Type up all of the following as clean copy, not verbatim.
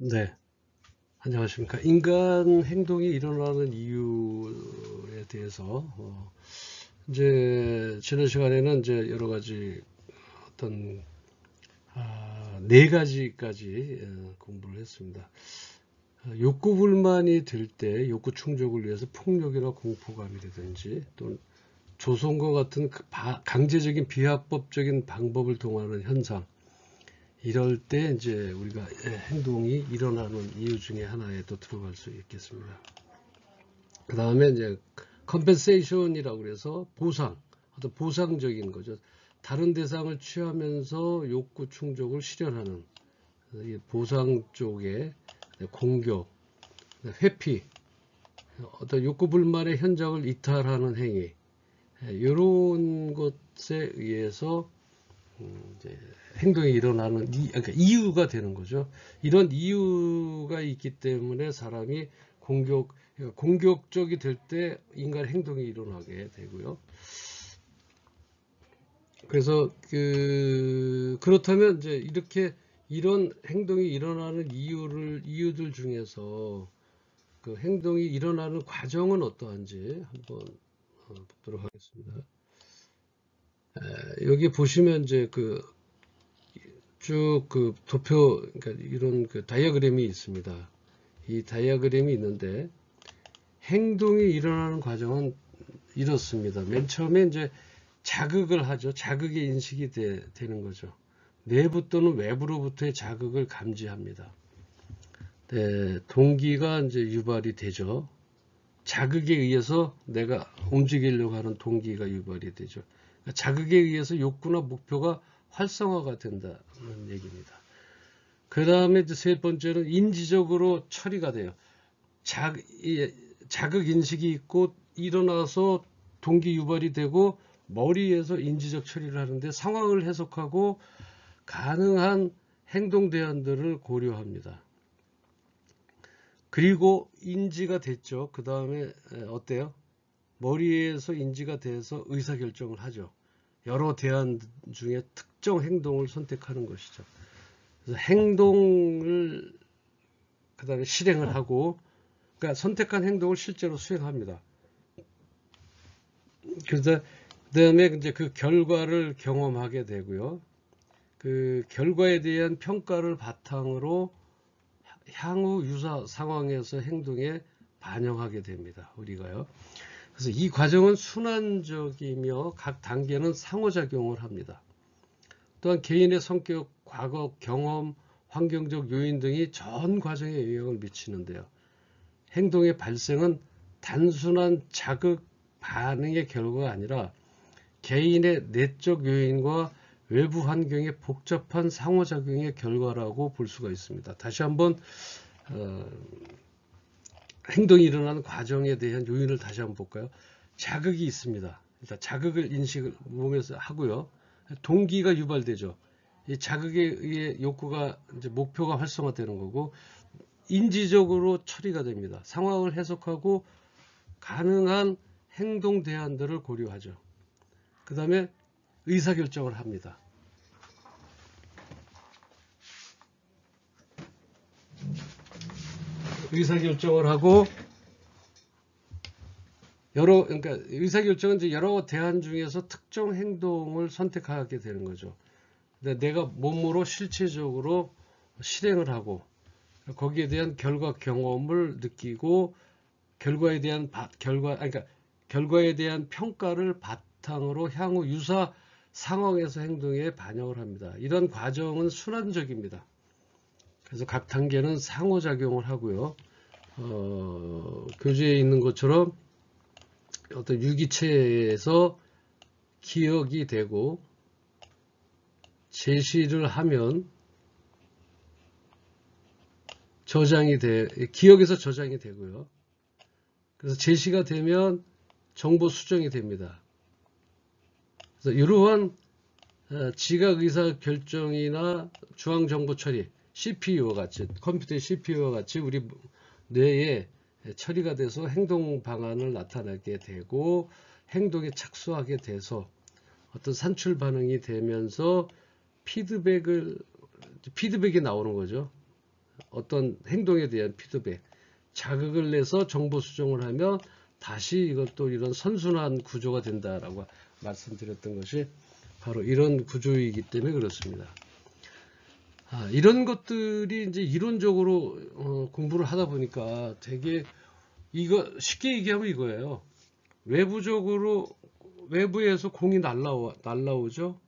네, 안녕하십니까. 인간 행동이 일어나는 이유에 대해서, 이제, 지난 시간에는 이제 여러 가지 어떤, 네 가지까지 공부를 했습니다. 욕구 불만이 들 때 욕구 충족을 위해서 폭력이나 공포감이라든지 또 조성과 같은 강제적인 비합법적인 방법을 동원하는 현상, 이럴 때 이제 우리가 행동이 일어나는 이유 중에 하나에 또 들어갈 수 있겠습니다. 그 다음에 이제 컴펜세이션이라고 그래서 보상, 어떤 보상적인 거죠. 다른 대상을 취하면서 욕구 충족을 실현하는 보상 쪽에 공격, 회피, 어떤 욕구 불만의 현장을 이탈하는 행위, 이런 것에 의해서 이제 행동이 일어나는 그러니까 이유가 되는 거죠. 이런 이유가 있기 때문에 사람이 공격적이 될 때 인간 행동이 일어나게 되고요. 그래서 그렇다면 이제 이렇게 이런 행동이 일어나는 이유들 중에서 그 행동이 일어나는 과정은 어떠한지 한번 보도록 하겠습니다. 여기 보시면 이제 쭉 도표, 그러니까 이런 다이어그램이 있습니다. 이 다이어그램이 있는데 행동이 일어나는 과정은 이렇습니다. 맨 처음에 이제 자극을 하죠. 자극의 인식이 되는 거죠. 내부 또는 외부로부터의 자극을 감지합니다. 네, 동기가 이제 유발이 되죠. 자극에 의해서 내가 움직이려고 하는 동기가 유발이 되죠. 그러니까 자극에 의해서 욕구나 목표가 활성화가 된다는 얘기입니다. 그 다음에 세 번째는 인지적으로 처리가 돼요. 자극 인식이 있고 일어나서 동기 유발이 되고 머리에서 인지적 처리를 하는데 상황을 해석하고 가능한 행동 대안들을 고려합니다. 그리고 인지가 됐죠. 그 다음에 어때요? 머리에서 인지가 돼서 의사결정을 하죠. 여러 대안 중에 특정 행동을 선택하는 것이죠. 그래서 행동을 그 다음에 실행을 하고, 그러니까 선택한 행동을 실제로 수행합니다. 그래서 그 다음에 이제 그 결과를 경험하게 되고요. 그 결과에 대한 평가를 바탕으로 향후 유사 상황에서 행동에 반영하게 됩니다. 우리가요. 그래서 이 과정은 순환적이며 각 단계는 상호작용을 합니다. 또한 개인의 성격, 과거, 경험, 환경적 요인 등이 전 과정에 영향을 미치는데요. 행동의 발생은 단순한 자극 반응의 결과가 아니라 개인의 내적 요인과 외부 환경의 복잡한 상호작용의 결과라고 볼 수가 있습니다. 다시 한번 행동이 일어나는 과정에 대한 요인을 다시 한번 볼까요? 자극이 있습니다. 일단 자극을 인식을 몸에서 하고요. 동기가 유발되죠. 이 자극에 의해 욕구가 이제 목표가 활성화되는 거고 인지적으로 처리가 됩니다. 상황을 해석하고 가능한 행동 대안들을 고려하죠. 그 다음에 의사결정을 합니다. 의사결정을 하고 그러니까 의사결정은 이제 여러 대안 중에서 특정 행동을 선택하게 되는 거죠. 내가 몸으로 실체적으로 실행을 하고 거기에 대한 결과 경험을 느끼고 결과에 대한 결과에 대한 평가를 바탕으로 향후 유사 상황에서 행동에 반영을 합니다. 이런 과정은 순환적입니다. 그래서 각 단계는 상호작용을 하고요. 교재에 있는 것처럼 어떤 유기체에서 기억이 되고 제시를 하면 기억에서 저장이 되고요. 그래서 제시가 되면 정보 수정이 됩니다. 그래서 이러한 지각 의사 결정이나 중앙 정보 처리, CPU와 같이, 컴퓨터의 CPU와 같이 우리 뇌에 처리가 돼서 행동 방안을 나타내게 되고 행동에 착수하게 돼서 어떤 산출 반응이 되면서 피드백이 나오는 거죠. 어떤 행동에 대한 피드백, 자극을 내서 정보 수정을 하면 다시 이것도 이런 선순환 구조가 된다라고 말씀드렸던 것이 바로 이런 구조이기 때문에 그렇습니다. 이런 것들이 이제 이론적으로 공부를 하다 보니까 되게 이거 쉽게 얘기하면 이거예요. 외부에서 공이 날라오죠.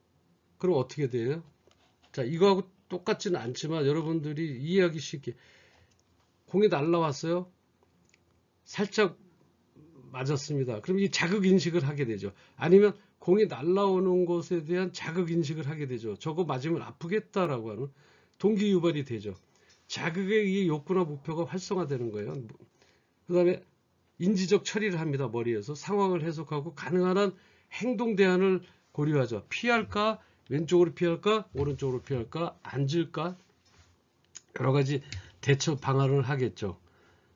그럼 어떻게 돼요? 자, 이거하고 똑같지는 않지만 여러분들이 이해하기 쉽게 공이 날라왔어요. 살짝 맞았습니다. 그럼 이 자극 인식을 하게 되죠. 아니면 공이 날라오는 것에 대한 자극 인식을 하게 되죠. 저거 맞으면 아프겠다라고 하는 동기 유발이 되죠. 자극에 의해 욕구나 목표가 활성화되는 거예요. 그 다음에 인지적 처리를 합니다. 머리에서 상황을 해석하고 가능한 한 행동 대안을 고려하죠. 피할까? 왼쪽으로 피할까? 오른쪽으로 피할까? 앉을까? 여러 가지 대처 방안을 하겠죠.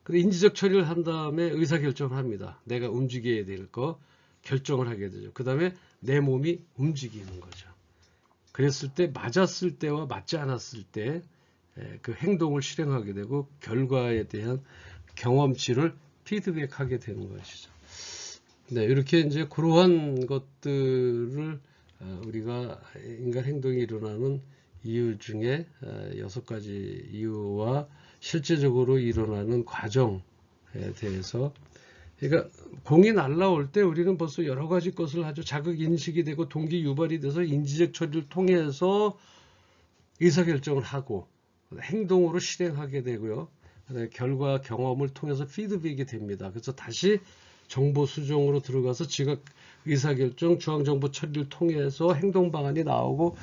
그리고 인지적 처리를 한 다음에 의사결정을 합니다. 내가 움직여야 될 거 결정을 하게 되죠. 그 다음에 내 몸이 움직이는 거죠. 그랬을 때 맞았을 때와 맞지 않았을 때 그 행동을 실행하게 되고 결과에 대한 경험치를 피드백하게 되는 것이죠. 네, 이렇게 이제 그러한 것들을 우리가 인간 행동이 일어나는 이유 중에 6가지 이유와 실제적으로 일어나는 과정에 대해서, 그러니까 공이 날라올 때 우리는 벌써 여러 가지 것을 아주 자극 인식이 되고 동기 유발이 돼서 인지적 처리를 통해서 의사결정을 하고 행동으로 실행하게 되고요. 결과 경험을 통해서 피드백이 됩니다. 그래서 다시 정보 수정으로 들어가서 지각 의사결정 중앙정보 처리를 통해서 행동 방안이 나오고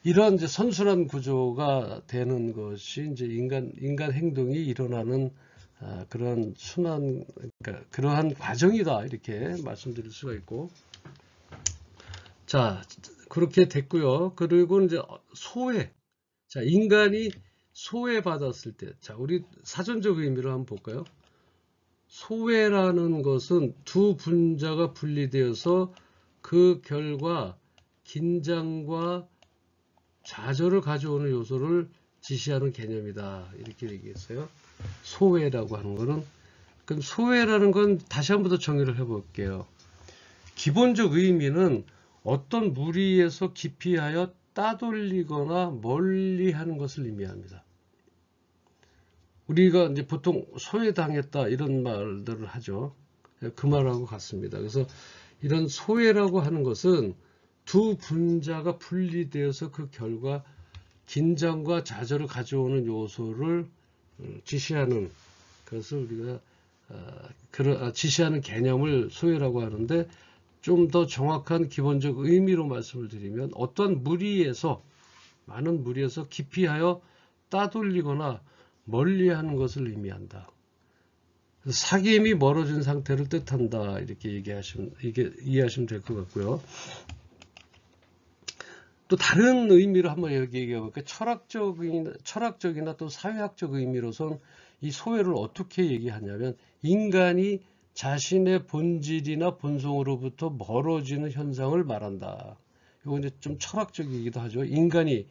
이런 이제 선순환 구조가 되는 것이 이제 인간 행동이 일어나는 그런 순환, 그러니까 그러한 과정이다 이렇게 말씀드릴 수가 있고, 자 그렇게 됐고요. 그리고 이제 소외, 자 인간이 소외받았을 때, 자 우리 사전적 의미를 한번 볼까요? 소외라는 것은 두 분자가 분리되어서 그 결과 긴장과 좌절을 가져오는 요소를 지시하는 개념이다 이렇게 얘기했어요. 소외라고 하는 거는, 그럼 소외라는 건 다시 한 번 더 정의를 해볼게요. 기본적 의미는 어떤 무리에서 기피하여 따돌리거나 멀리하는 것을 의미합니다. 우리가 이제 보통 소외당했다 이런 말들을 하죠. 그 말하고 같습니다. 그래서 이런 소외라고 하는 것은 두 분자가 분리되어서 그 결과 긴장과 좌절을 가져오는 요소를 지시하는 것을 우리가 지시하는 개념을 소외라고 하는데, 좀 더 정확한 기본적 의미로 말씀을 드리면 어떤 무리에서, 많은 무리에서 기피하여 따돌리거나 멀리하는 것을 의미한다. 사귐이 멀어진 상태를 뜻한다 이렇게 이해하시면 될 것 같고요. 또 다른 의미로 한번 얘기해 볼까요? 철학적이나 또 사회학적 의미로선 이 소외를 어떻게 얘기하냐면, 인간이 자신의 본질이나 본성으로부터 멀어지는 현상을 말한다. 이거 이제 좀 철학적이기도 하죠. 인간이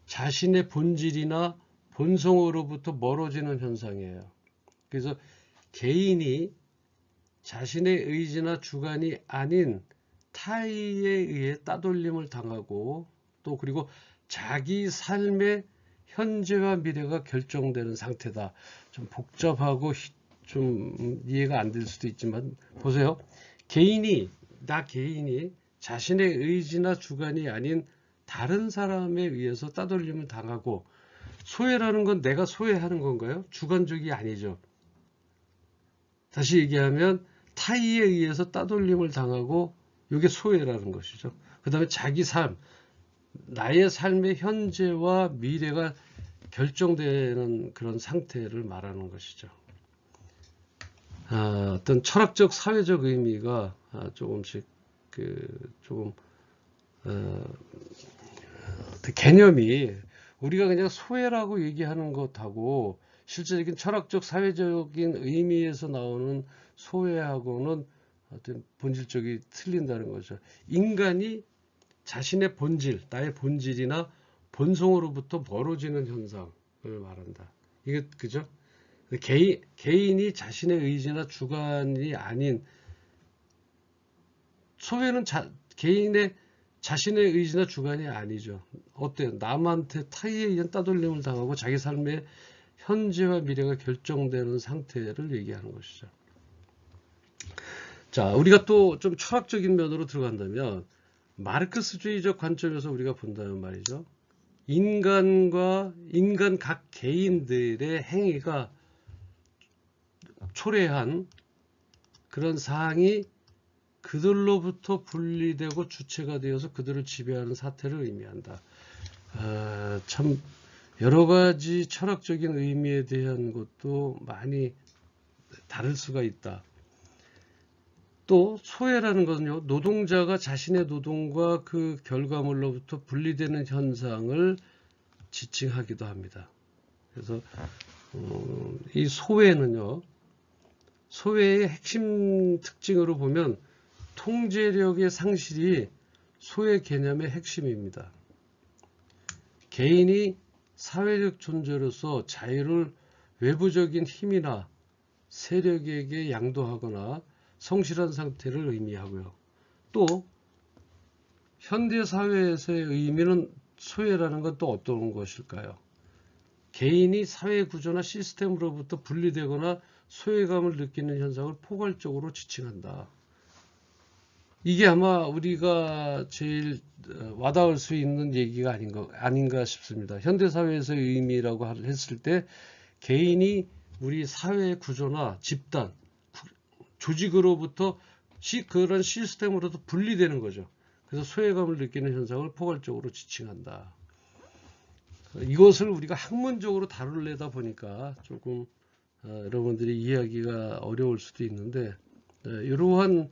자신의 본질이나 본성으로부터 멀어지는 현상이에요. 그래서 개인이 자신의 의지나 주관이 아닌 타의에 의해 따돌림을 당하고, 또 그리고 자기 삶의 현재와 미래가 결정되는 상태다. 좀 복잡하고 좀 이해가 안 될 수도 있지만 보세요. 개인이 자신의 의지나 주관이 아닌 다른 사람에 의해서 따돌림을 당하고, 소외라는 건 내가 소외하는 건가요? 주관적이 아니죠. 다시 얘기하면 타의에 의해서 따돌림을 당하고, 이게 소외라는 것이죠. 그 다음에 자기 삶, 나의 삶의 현재와 미래가 결정되는 그런 상태를 말하는 것이죠. 어떤 철학적, 사회적 의미가 조금씩 개념이 우리가 그냥 소외라고 얘기하는 것하고 실제적인 철학적, 사회적인 의미에서 나오는 소외하고는 어떤 본질적이 틀린다는 거죠. 인간이 자신의 본질, 나의 본질이나 본성으로부터 멀어지는 현상을 말한다. 이게 그죠? 개인이 자신의 의지나 주관이 아닌 소외는 개인의 자신의 의지나 주관이 아니죠. 어때요? 남한테 타의에 의한 따돌림을 당하고 자기 삶의 현재와 미래가 결정되는 상태를 얘기하는 것이죠. 자, 우리가 또 좀 철학적인 면으로 들어간다면 마르크스주의적 관점에서 우리가 본다면 말이죠. 인간 각 개인들의 행위가 초래한 그런 사항이 그들로부터 분리되고 주체가 되어서 그들을 지배하는 사태를 의미한다. 참 여러 가지 철학적인 의미에 대한 것도 많이 다를 수가 있다. 또 소외라는 것은요, 노동자가 자신의 노동과 그 결과물로부터 분리되는 현상을 지칭하기도 합니다. 그래서 이 소외는요, 소외의 핵심 특징으로 보면 통제력의 상실이 소외 개념의 핵심입니다. 개인이 사회적 존재로서 자유를 외부적인 힘이나 세력에게 양도하거나 성실한 상태를 의미하고요. 또 현대사회에서의 의미는 소외라는 건 또 어떤 것일까요? 개인이 사회구조나 시스템으로부터 분리되거나 소외감을 느끼는 현상을 포괄적으로 지칭한다. 이게 아마 우리가 제일 와닿을 수 있는 얘기가 아닌가 싶습니다. 현대사회에서의 의미라고 했을 때 개인이 우리 사회 구조나 집단, 조직으로부터 그런 시스템으로부터 분리되는 거죠. 그래서 소외감을 느끼는 현상을 포괄적으로 지칭한다. 이것을 우리가 학문적으로 다루려다 보니까 조금 여러분들이 이해하기가 어려울 수도 있는데 이러한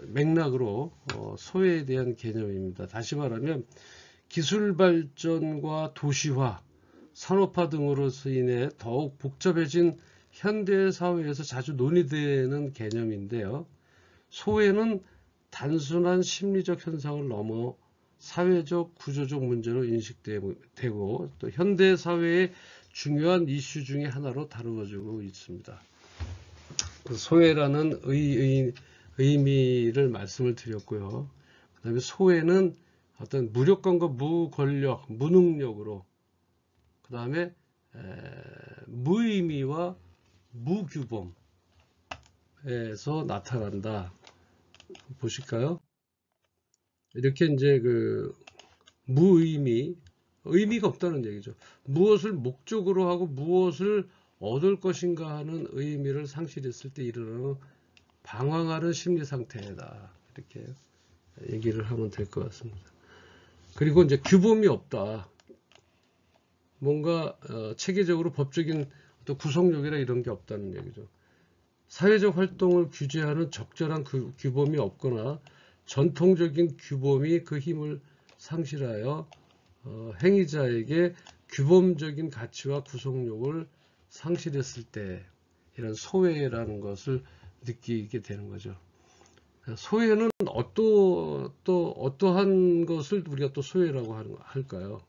맥락으로 소외에 대한 개념입니다. 다시 말하면 기술 발전과 도시화, 산업화 등으로서 인해 더욱 복잡해진 현대 사회에서 자주 논의되는 개념인데요. 소외는 단순한 심리적 현상을 넘어 사회적 구조적 문제로 인식되고 또 현대 사회의 중요한 이슈 중에 하나로 다루어지고 있습니다. 소외라는 의미를 말씀을 드렸고요. 그 다음에 소외는 어떤 무력감과 무권력, 무능력으로 그 다음에 무의미와 무규범에서 나타난다. 보실까요? 이렇게 이제 그 의미가 없다는 얘기죠. 무엇을 목적으로 하고 무엇을 얻을 것인가 하는 의미를 상실했을 때 일어나는 방황하는 심리 상태다. 이렇게 얘기를 하면 될 것 같습니다. 그리고 이제 규범이 없다. 뭔가 체계적으로 법적인 어떤 구속력이나 이런 게 없다는 얘기죠. 사회적 활동을 규제하는 적절한 규범이 없거나 전통적인 규범이 그 힘을 상실하여 행위자에게 규범적인 가치와 구속력을 상실했을 때 이런 소외라는 것을 느끼게 되는 거죠. 소외는 어떠한 것을 우리가 또 소외라고 할까요?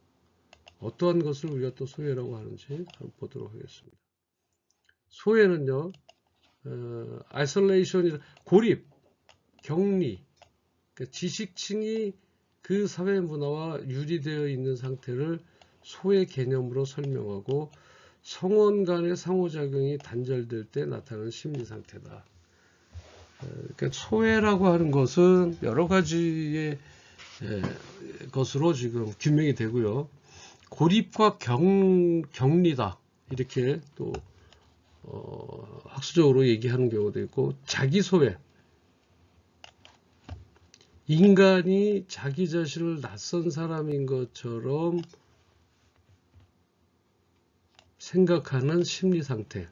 어떠한 것을 우리가 또 소외라고 하는지 한번 보도록 하겠습니다. 소외는요, 아이솔레이션, 고립, 격리, 그러니까 지식층이 그 사회 문화와 유리되어 있는 상태를 소외 개념으로 설명하고 성원 간의 상호작용이 단절될 때 나타나는 심리 상태다. 그러니까 소외라고 하는 것은 여러 가지의 것으로 지금 규명이 되고요. 고립과 격리다. 이렇게 또 학술적으로 얘기하는 경우도 있고, 자기소외. 인간이 자기 자신을 낯선 사람인 것처럼 생각하는 심리 상태.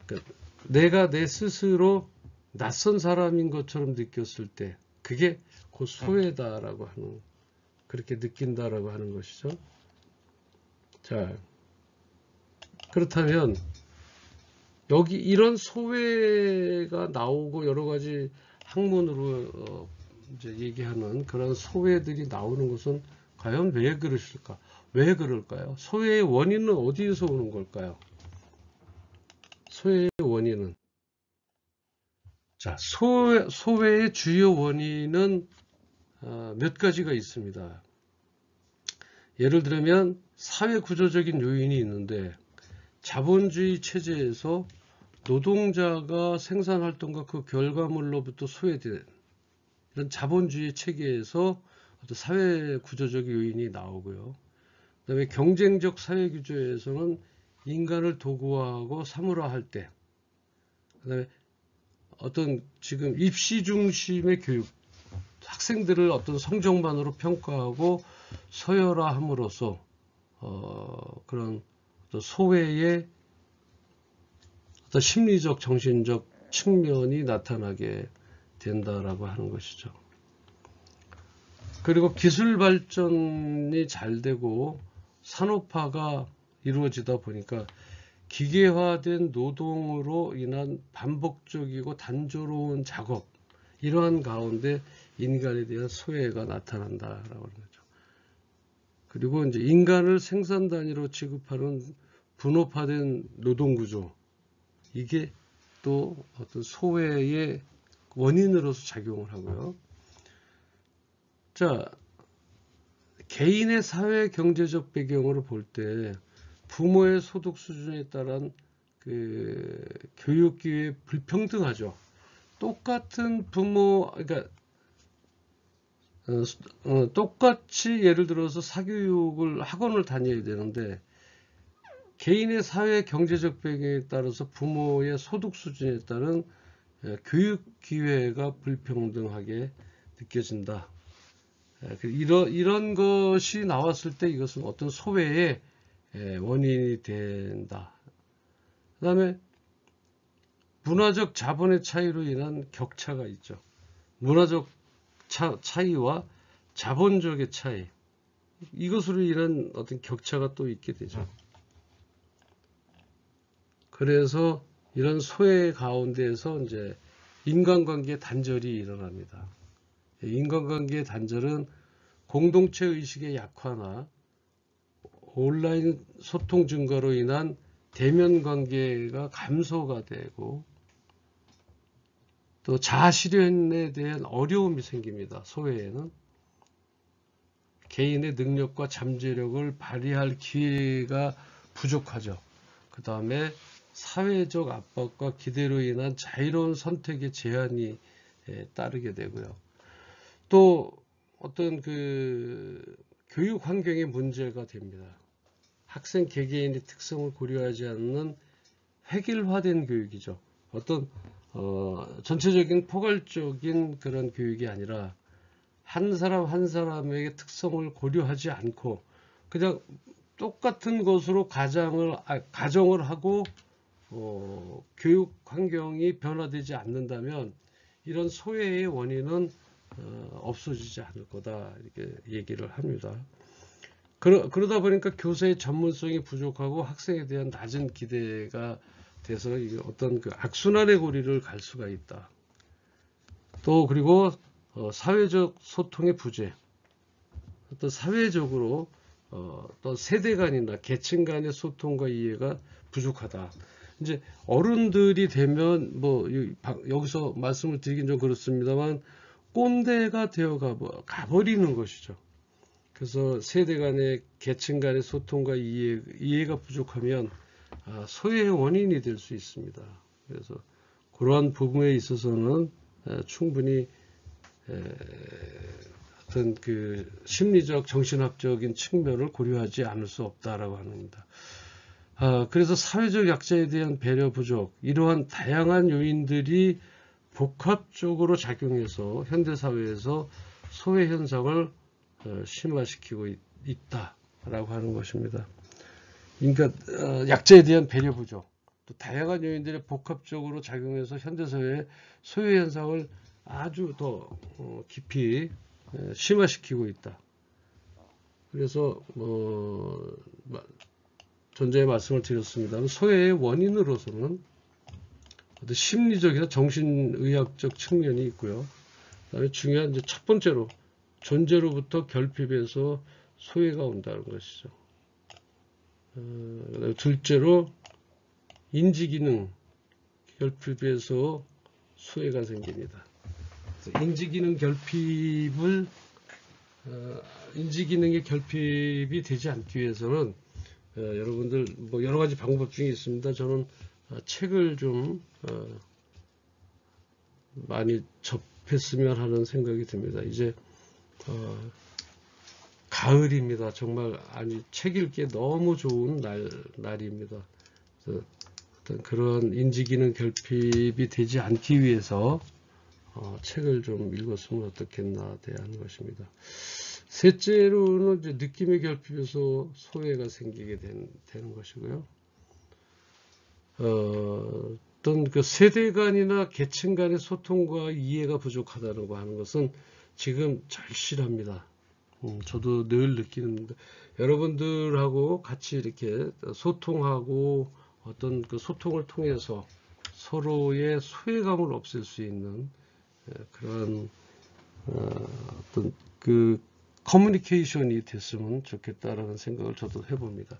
그러니까 내가 내 스스로 낯선 사람인 것처럼 느꼈을 때 그게 곧 소외다라고 하는, 그렇게 느낀다라고 하는 것이죠. 자, 그렇다면 여기 이런 소외가 나오고 여러 가지 학문으로 이제 얘기하는 그런 소외들이 나오는 것은 과연 왜 그러실까? 왜 그럴까요? 소외의 원인은 어디에서 오는 걸까요? 소외의 원인은, 자, 소외의 주요 원인은 몇 가지가 있습니다. 예를 들면 사회 구조적인 요인이 있는데, 자본주의 체제에서 노동자가 생산활동과 그 결과물로부터 소외된 이런 자본주의 체계에서 어떤 사회 구조적 요인이 나오고요. 그 다음에 경쟁적 사회 구조에서는 인간을 도구화하고 사물화할 때, 그 다음에 어떤 지금 입시 중심의 교육, 학생들을 어떤 성적만으로 평가하고 서열화함으로써 그런 어떤 소외의 어떤 심리적, 정신적 측면이 나타나게 된다라고 하는 것이죠. 그리고 기술 발전이 잘 되고 산업화가 이루어지다 보니까 기계화된 노동으로 인한 반복적이고 단조로운 작업, 이러한 가운데 인간에 대한 소외가 나타난다라고 하는 거죠. 그리고 이제 인간을 생산 단위로 취급하는 분업화된 노동 구조, 이게 또 어떤 소외의 원인으로서 작용을 하고요. 자, 개인의 사회 경제적 배경으로 볼 때 부모의 소득 수준에 따른 그 교육 기회 불평등하죠. 똑같은 부모, 그러니까 똑같이 예를 들어서 사교육을 학원을 다녀야 되는데 개인의 사회 경제적 배경에 따라서 부모의 소득 수준에 따른 교육 기회가 불평등하게 느껴진다. 이런 것이 나왔을 때 이것은 어떤 소외의 원인이 된다. 그 다음에 문화적 자본의 차이로 인한 격차가 있죠. 문화적 차이와 자본적의 차이, 이것으로 인한 어떤 격차가 또 있게 되죠. 그래서 이런 소외 가운데에서 이제 인간관계 단절이 일어납니다. 인간관계 단절은 공동체 의식의 약화나 온라인 소통 증가로 인한 대면 관계가 감소가 되고 또 자아 실현에 대한 어려움이 생깁니다. 소외에는 개인의 능력과 잠재력을 발휘할 기회가 부족하죠. 그 다음에 사회적 압박과 기대로 인한 자유로운 선택의 제한이 따르게 되고요. 또 어떤 그 교육 환경의 문제가 됩니다. 학생 개개인의 특성을 고려하지 않는 획일화된 교육이죠. 어떤 전체적인 포괄적인 그런 교육이 아니라 한 사람 한 사람에게 특성을 고려하지 않고 그냥 똑같은 것으로 가정을 하고 교육 환경이 변화되지 않는다면 이런 소외의 원인은 없어지지 않을 거다, 이렇게 얘기를 합니다. 그러다 보니까 교사의 전문성이 부족하고 학생에 대한 낮은 기대가 돼서 어떤 그 악순환의 고리를 갈 수가 있다. 또 그리고 사회적 소통의 부재, 어떤 사회적으로 또 세대 간이나 계층 간의 소통과 이해가 부족하다. 이제 어른들이 되면 뭐 여기서 말씀을 드리긴 좀 그렇습니다만 꼰대가 되어 가버리는 것이죠. 그래서 세대 간의 계층 간의 소통과 이해가 부족하면 소외의 원인이 될 수 있습니다. 그래서 그러한 부분에 있어서는 충분히 어떤 그 심리적 정신학적인 측면을 고려하지 않을 수 없다라고 합니다. 그래서 사회적 약자에 대한 배려 부족, 이러한 다양한 요인들이 복합적으로 작용해서 현대사회에서 소외 현상을 심화시키고 있다라고 하는 것입니다. 그러니까 약자에 대한 배려 부족, 또 다양한 요인들이 복합적으로 작용해서 현대사회의 소외 현상을 아주 더 깊이 심화시키고 있다. 그래서 전자에 말씀을 드렸습니다만 소외의 원인으로서는 어떤 심리적이나 정신의학적 측면이 있고요. 그다음에 중요한 이제 첫 번째로 존재로부터 결핍해서 소외가 온다는 것이죠. 둘째로 인지기능 결핍에서 소외가 생깁니다. 인지기능 결핍을 인지기능의 결핍이 되지 않기 위해서는 여러분들 뭐 여러 가지 방법 중에 있습니다. 저는 책을 좀 많이 접했으면 하는 생각이 듭니다. 이제 가을입니다. 정말 책 읽기에 너무 좋은 날입니다. 그래서 어떤 그런 인지기능 결핍이 되지 않기 위해서 책을 좀 읽었으면 어떻겠나 대한 것입니다. 셋째로는 이제 느낌의 결핍에서 소외가 생기게 되는 것이고요. 어떤 그 세대 간이나 계층 간의 소통과 이해가 부족하다고 하는 것은 지금 절실합니다. 저도 늘 느끼는데 여러분들하고 같이 이렇게 소통하고 어떤 그 소통을 통해서 서로의 소외감을 없앨 수 있는 그런 어떤 그 커뮤니케이션이 됐으면 좋겠다라는 생각을 저도 해봅니다.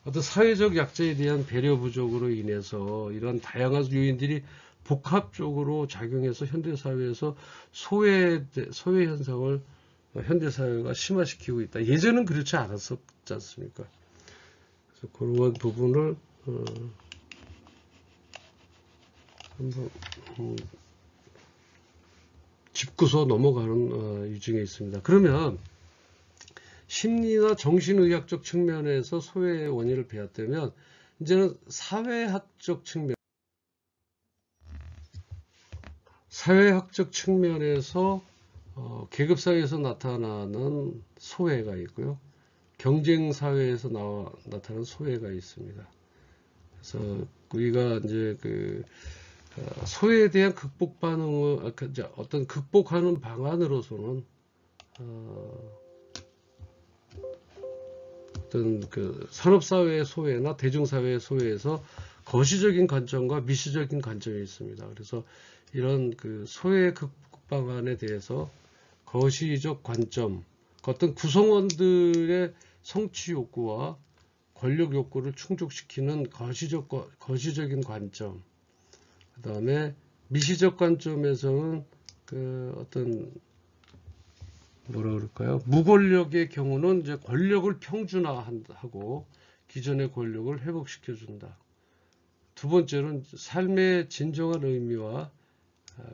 어떤 사회적 약자에 대한 배려 부족으로 인해서 이런 다양한 요인들이 복합적으로 작용해서 현대사회에서 소외 현상을 현대사회가 심화시키고 있다. 예전은 그렇지 않았었지 않습니까? 그래서 그런 부분을 한번 짚고서 넘어가는 유증에 있습니다. 그러면 심리나 정신의학적 측면에서 소외의 원인을 배웠다면 이제는 사회학적 측면에서 계급사회에서 나타나는 소외가 있고요. 경쟁사회에서 나타나는 소외가 있습니다. 그래서 우리가 이제 그 소외에 대한 극복 반응을 어떤 극복하는 방안으로서는 어떤 그 산업사회의 소외나 대중사회의 소외에서 거시적인 관점과 미시적인 관점이 있습니다. 그래서 이런 그 소외 극복 방안에 대해서 거시적 관점, 어떤 구성원들의 성취 욕구와 권력 욕구를 충족시키는 거시적인 관점, 그 다음에 미시적 관점에서는 그 어떤 뭐라 그럴까요? 무권력의 경우는 이제 권력을 평준화하고 기존의 권력을 회복시켜준다. 두 번째로는 삶의 진정한 의미와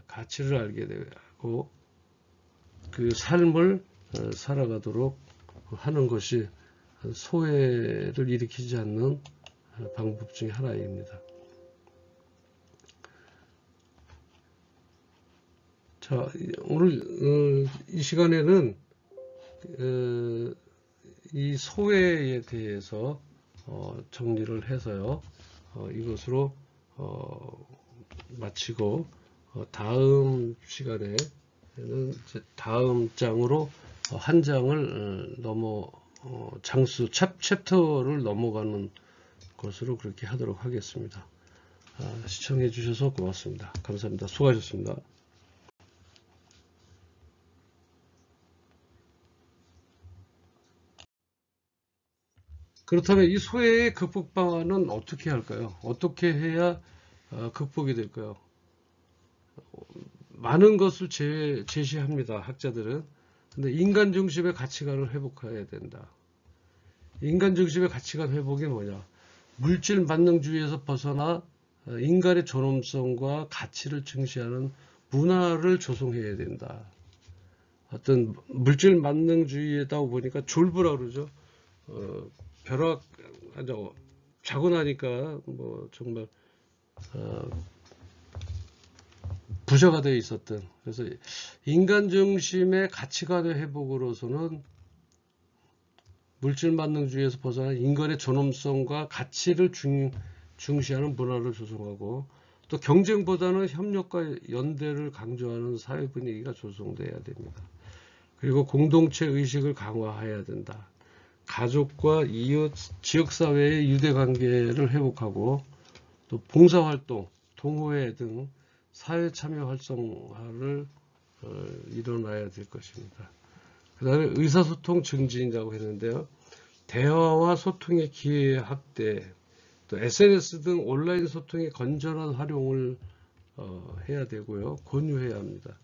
가치를 알게 되고 그 삶을 살아가도록 하는 것이 소외를 일으키지 않는 방법 중에 하나입니다. 자, 오늘 이 시간에는 이 소외에 대해서 정리를 해서요. 이것으로 마치고 다음 시간에는 이제 다음 장으로 한 장을 챕터를 넘어가는 것으로 그렇게 하도록 하겠습니다. 시청해 주셔서 고맙습니다. 감사합니다. 수고하셨습니다. 그렇다면 이 소외의 극복 방안은 어떻게 할까요? 어떻게 해야 극복이 될까요? 많은 것을 제시합니다. 학자들은. 근데 인간 중심의 가치관을 회복해야 된다. 인간 중심의 가치관 회복이 뭐냐? 물질 만능주의에서 벗어나 인간의 존엄성과 가치를 증시하는 문화를 조성해야 된다. 어떤 물질 만능주의에다 보니까 졸부라 그러죠. 벼락 자고 나니까 뭐 정말 부셔가 되어 있었던, 그래서 인간 중심의 가치관의 회복으로서는 물질 만능주의에서 벗어나 인간의 존엄성과 가치를 중시하는 문화를 조성하고, 또 경쟁보다는 협력과 연대를 강조하는 사회 분위기가 조성돼야 됩니다. 그리고 공동체 의식을 강화해야 된다. 가족과 이웃, 지역사회의 유대관계를 회복하고, 또 봉사활동, 동호회 등 사회 참여 활성화를 일어나야 될 것입니다. 그 다음에 의사소통 증진이라고 했는데요. 대화와 소통의 기회 확대, 또 SNS 등 온라인 소통의 건전한 활용을 해야 되고요. 권유해야 합니다.